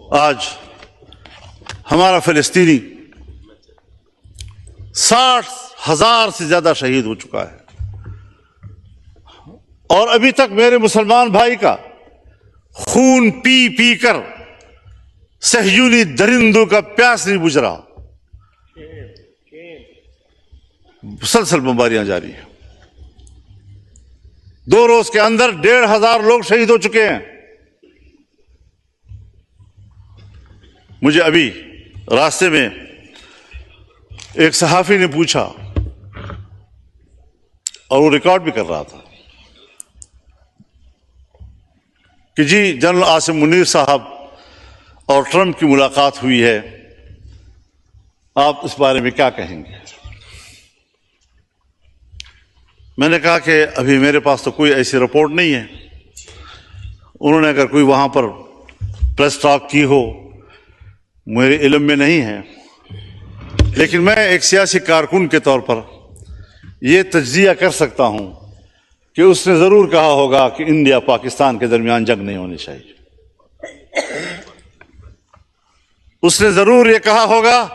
آج ہمارا فلسطینی 60,000 سے زیادہ شہید ہو چکا ہے، اور ابھی تک میرے مسلمان بھائی کا خون پی پی کر صہیونی درندوں کا پیاس نہیں بجھ رہا۔ مسلسل بمباریاں جاری ہیں، 2 روز کے اندر 1,500 لوگ شہید ہو چکے ہیں۔ مجھے ابھی راستے میں ایک صحافی نے پوچھا، اور وہ ریکارڈ بھی کر رہا تھا، کہ جی جنرل عاصم منیر صاحب اور ٹرمپ کی ملاقات ہوئی ہے، آپ اس بارے میں کیا کہیں گے؟ میں نے کہا کہ ابھی میرے پاس تو کوئی ایسی رپورٹ نہیں ہے، انہوں نے اگر کوئی وہاں پر پریس ٹاک کی ہو میرے علم میں نہیں ہے، لیکن میں ایک سیاسی کارکن کے طور پر یہ تجزیہ کر سکتا ہوں کہ اس نے ضرور کہا ہوگا کہ انڈیا پاکستان کے درمیان جنگ نہیں ہونی چاہیے، اس نے ضرور یہ کہا ہوگا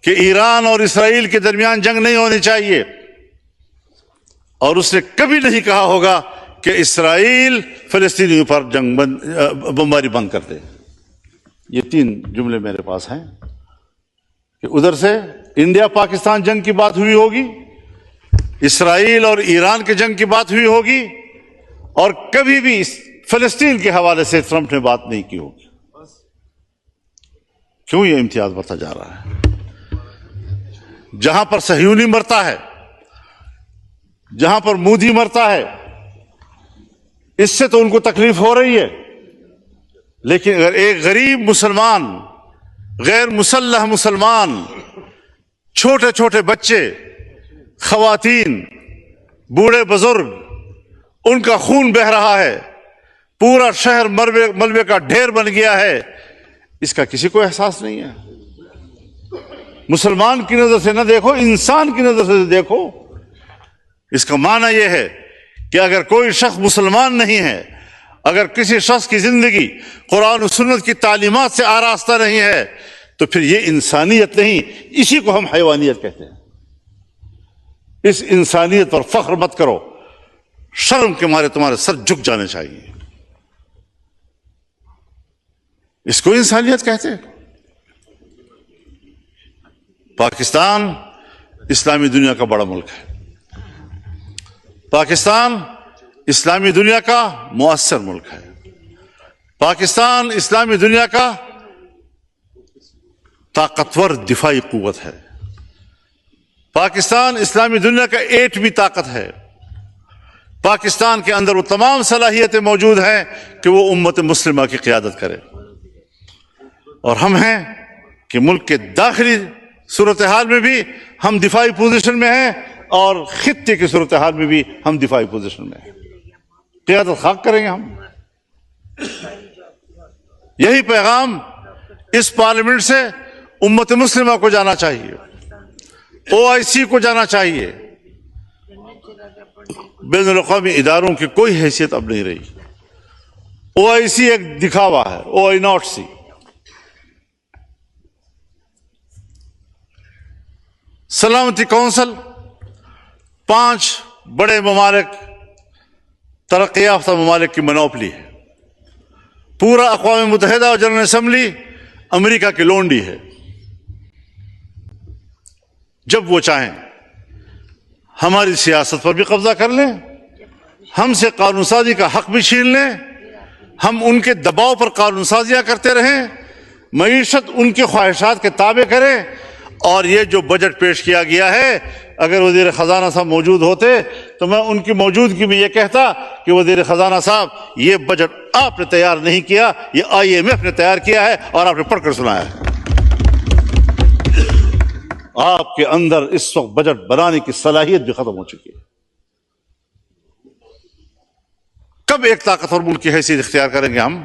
کہ ایران اور اسرائیل کے درمیان جنگ نہیں ہونی چاہیے، اور اس نے کبھی نہیں کہا ہوگا کہ اسرائیل فلسطینیوں پر بمباری بند کر دے۔ یہ 3 جملے میرے پاس ہیں کہ ادھر سے انڈیا پاکستان جنگ کی بات ہوئی ہوگی، اسرائیل اور ایران کے جنگ کی بات ہوئی ہوگی، اور کبھی بھی فلسطین کے حوالے سے ٹرمپ نے بات نہیں کی ہوگی۔ کیوں یہ امتیاز بڑھتا جا رہا ہے؟ جہاں پر صہیونی مرتا ہے، جہاں پر مودی مرتا ہے، اس سے تو ان کو تکلیف ہو رہی ہے، لیکن اگر ایک غریب مسلمان، غیر مسلح مسلمان، چھوٹے چھوٹے بچے، خواتین، بوڑھے بزرگ، ان کا خون بہہ رہا ہے، پورا شہر ملبے کا ڈھیر بن گیا ہے، اس کا کسی کو احساس نہیں ہے۔ مسلمان کی نظر سے نہ دیکھو، انسان کی نظر سے دیکھو۔ اس کا معنی یہ ہے کہ اگر کوئی شخص مسلمان نہیں ہے، اگر کسی شخص کی زندگی قرآن و سنت کی تعلیمات سے آراستہ نہیں ہے، تو پھر یہ انسانیت نہیں، اسی کو ہم حیوانیت کہتے ہیں۔ اس انسانیت پر فخر مت کرو، شرم کے مارے تمہارے سر جھک جانے چاہیے۔ اس کو انسانیت کہتے ہیں۔ پاکستان اسلامی دنیا کا بڑا ملک ہے، پاکستان اسلامی دنیا کا مؤثر ملک ہے، پاکستان اسلامی دنیا کا طاقتور دفاعی قوت ہے، پاکستان اسلامی دنیا کا ایٹمی طاقت ہے، پاکستان کے اندر وہ تمام صلاحیتیں موجود ہیں کہ وہ امت مسلمہ کی قیادت کرے، اور ہم ہیں کہ ملک کے داخلی صورتحال میں بھی ہم دفاعی پوزیشن میں ہیں، اور خطے کی صورتحال میں بھی ہم دفاعی پوزیشن میں ہیں۔ قیادت خاک کریں گے ہم۔ یہی پیغام اس پارلیمنٹ سے امت مسلمہ کو جانا چاہیے، OIC کو جانا چاہیے۔ بین الاقوامی اداروں کی کوئی حیثیت اب نہیں رہی، OIC ایک دکھاوا ہے، OIC۔ سلامتی کونسل 5 بڑے ممالک، ترقی یافتہ ممالک کی منوپلی ہے، پورا اقوام متحدہ اور جنرل اسمبلی امریکہ کی لونڈی ہے۔ جب وہ چاہیں ہماری سیاست پر بھی قبضہ کر لیں، ہم سے قانون سازی کا حق بھی چھین لیں، ہم ان کے دباؤ پر قانون سازیاں کرتے رہیں، معیشت ان کی خواہشات کے تابع کریں۔ اور یہ جو بجٹ پیش کیا گیا ہے، اگر وزیر خزانہ صاحب موجود ہوتے تو میں ان کی موجودگی میں یہ کہتا کہ وزیر خزانہ صاحب، یہ بجٹ آپ نے تیار نہیں کیا، یہ IMF نے تیار کیا ہے اور آپ نے پڑھ کر سنایا ہے۔ آپ کے اندر اس وقت بجٹ بنانے کی صلاحیت بھی ختم ہو چکی ہے۔ کب ایک طاقتور ملک کی حیثیت اختیار کریں گے ہم؟